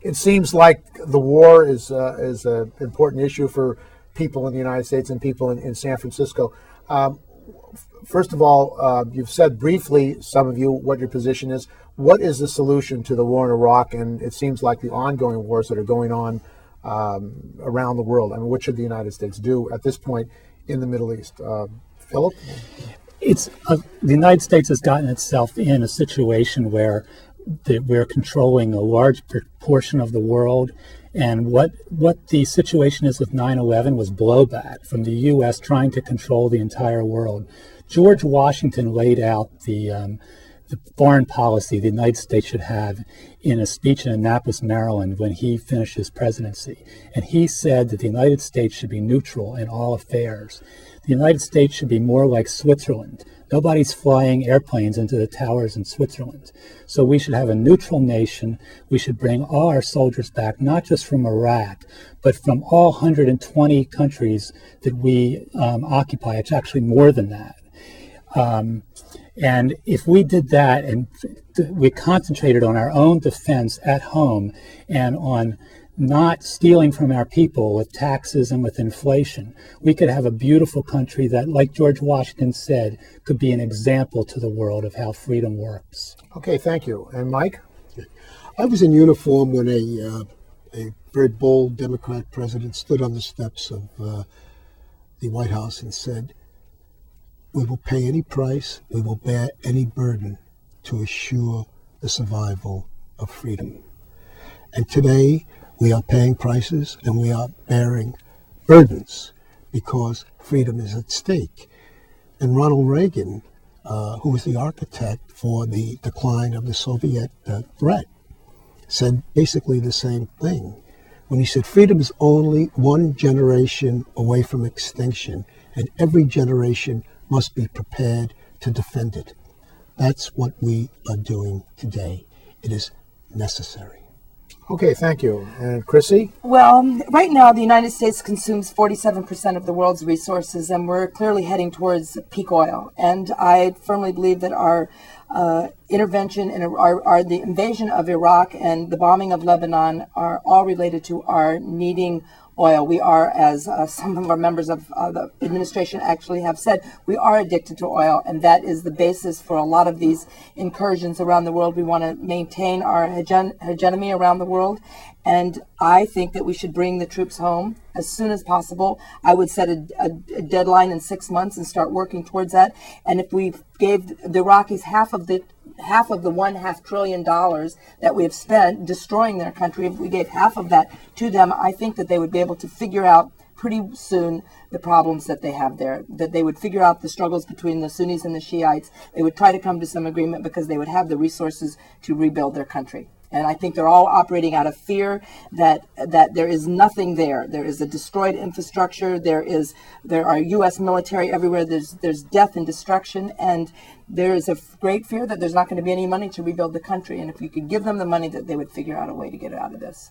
It seems like the war is an important issue for people in the United States and people in San Francisco. First of all, you've said briefly, some of you, what your position is. What is the solution to the war in Iraq? And it seems like the ongoing wars that are going on around the world. I mean, what should the United States do at this point in the Middle East? Philip? The United States has gotten itself in a situation where we're controlling a large portion of the world. And what the situation is with 9/11 was blowback from the U.S. trying to control the entire world. George Washington laid out the foreign policy the United States should have in a speech in Annapolis, Maryland, when he finished his presidency. And he said that the United States should be neutral in all affairs. The United States should be more like Switzerland. Nobody's flying airplanes into the towers in Switzerland. So we should have a neutral nation. We should bring all our soldiers back, not just from Iraq, but from all 120 countries that we occupy. It's actually more than that. And if we did that and we concentrated on our own defense at home and on not stealing from our people with taxes and with inflation, we could have a beautiful country that, like George Washington said, could be an example to the world of how freedom works. Okay, thank you. And Mike? I was in uniform when a very bold Democrat president stood on the steps of the White House and said, "We will pay any price, we will bear any burden to assure the survival of freedom." And today, we are paying prices and we are bearing burdens because freedom is at stake. And Ronald Reagan, who was the architect for the decline of the Soviet threat, said basically the same thing when he said freedom is only one generation away from extinction and every generation must be prepared to defend it. That's what we are doing today. It is necessary. Okay, thank you. And Chrissy? Well, right now the United States consumes 47% of the world's resources, and we're clearly heading towards peak oil. And I firmly believe that our intervention in the invasion of Iraq and the bombing of Lebanon are all related to our needing oil. We are, as some of our members of the administration actually have said, we are addicted to oil, and that is the basis for a lot of these incursions around the world. We want to maintain our hegemony around the world, and I think that we should bring the troops home as soon as possible. I would set a deadline in 6 months and start working towards that. And if we gave the Iraqis half of the $1.5 trillion that we have spent destroying their country, if we gave half of that to them, I think that they would be able to figure out pretty soon the problems that they have there, that they would figure out the struggles between the Sunnis and the Shiites. They would try to come to some agreement because they would have the resources to rebuild their country. And I think they're all operating out of fear that there is nothing there. There is a destroyed infrastructure. There are U.S. military everywhere. There's death and destruction, and there is a great fear that there's not going to be any money to rebuild the country. And if you could give them the money, that they would figure out a way to get out of this.